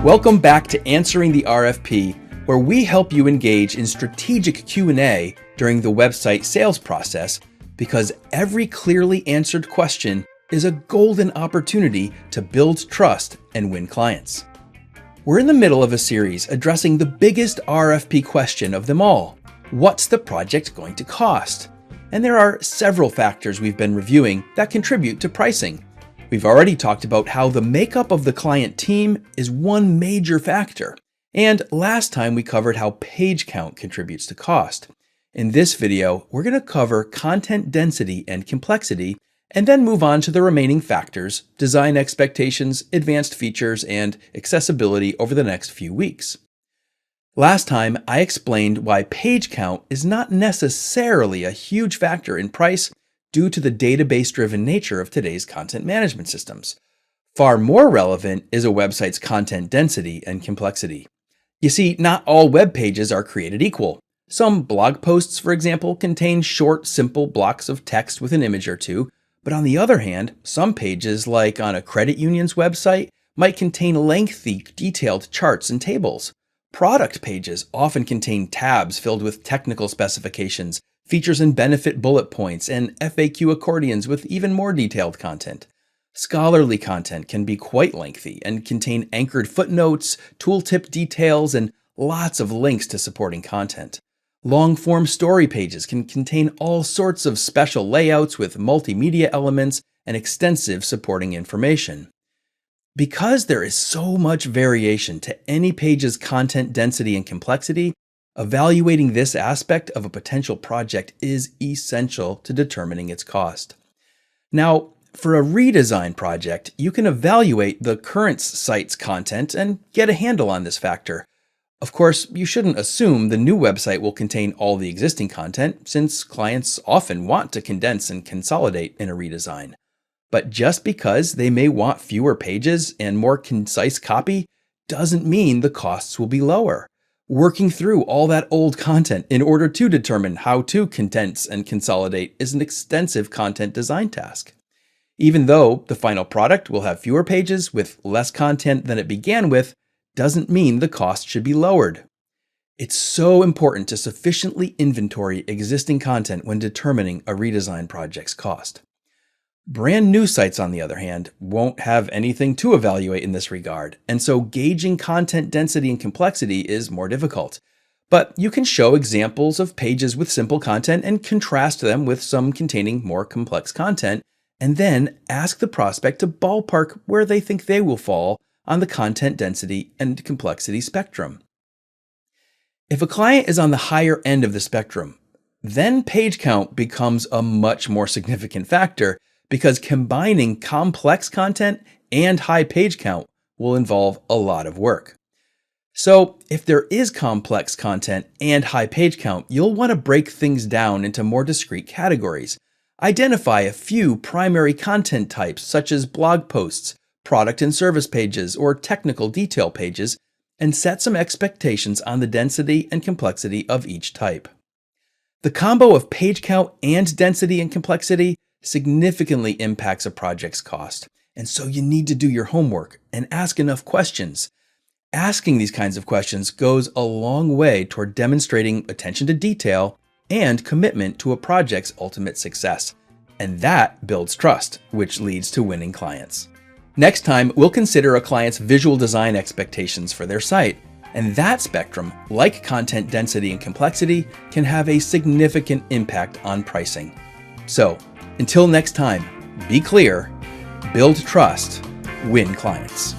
Welcome back to Answering the RFP, where we help you engage in strategic Q&A during the website sales process, because every clearly answered question is a golden opportunity to build trust and win clients. We're in the middle of a series addressing the biggest RFP question of them all. What's the project going to cost? And there are several factors we've been reviewing that contribute to pricing. We've already talked about how the makeup of the client team is one major factor. And last time we covered how page count contributes to cost. In this video, we're going to cover content density and complexity, and then move on to the remaining factors, design expectations, advanced features, and accessibility over the next few weeks. Last time, I explained why page count is not necessarily a huge factor in price due to the database-driven nature of today's content management systems. Far more relevant is a website's content density and complexity. You see, not all web pages are created equal. Some blog posts, for example, contain short, simple blocks of text with an image or two, but on the other hand, some pages, like on a credit union's website, might contain lengthy, detailed charts and tables. Product pages often contain tabs filled with technical specifications, features and benefit bullet points, and FAQ accordions with even more detailed content. Scholarly content can be quite lengthy and contain anchored footnotes, tooltip details, and lots of links to supporting content. Long-form story pages can contain all sorts of special layouts with multimedia elements and extensive supporting information. Because there is so much variation to any page's content density and complexity, evaluating this aspect of a potential project is essential to determining its cost. Now, for a redesign project, you can evaluate the current site's content and get a handle on this factor. Of course, you shouldn't assume the new website will contain all the existing content, since clients often want to condense and consolidate in a redesign. But just because they may want fewer pages and more concise copy doesn't mean the costs will be lower. Working through all that old content in order to determine how to condense and consolidate is an extensive content design task. Even though the final product will have fewer pages with less content than it began with, doesn't mean the cost should be lowered. It's so important to sufficiently inventory existing content when determining a redesign project's cost. Brand new sites, on the other hand, won't have anything to evaluate in this regard, and so gauging content density and complexity is more difficult. But you can show examples of pages with simple content and contrast them with some containing more complex content, and then ask the prospect to ballpark where they think they will fall on the content density and complexity spectrum. If a client is on the higher end of the spectrum, then page count becomes a much more significant factor, because combining complex content and high page count will involve a lot of work. So if there is complex content and high page count, you'll want to break things down into more discrete categories. Identify a few primary content types, such as blog posts, product and service pages, or technical detail pages, and set some expectations on the density and complexity of each type. The combo of page count and density and complexity significantly impacts a project's cost, and so you need to do your homework and ask enough questions. Asking these kinds of questions goes a long way toward demonstrating attention to detail and commitment to a project's ultimate success, and that builds trust, which leads to winning clients. Next time, we'll consider a client's visual design expectations for their site, and that spectrum, like content density and complexity, can have a significant impact on pricing. So, until next time, be clear, build trust, win clients.